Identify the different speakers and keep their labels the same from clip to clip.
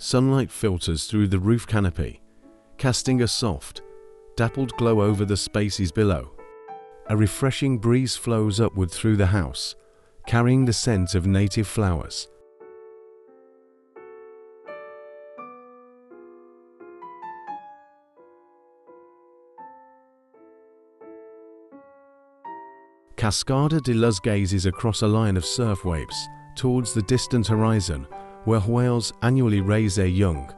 Speaker 1: sunlight filters through the roof canopy, casting a soft, dappled glow over the spaces below. A refreshing breeze flows upward through the house, carrying the scent of native flowers. Cascada de Luz gazes across a line of surf waves towards the distant horizon where whales annually raise their young.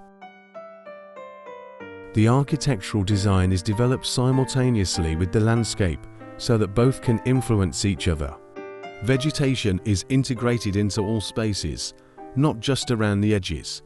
Speaker 1: The architectural design is developed simultaneously with the landscape so that both can influence each other. Vegetation is integrated into all spaces, not just around the edges.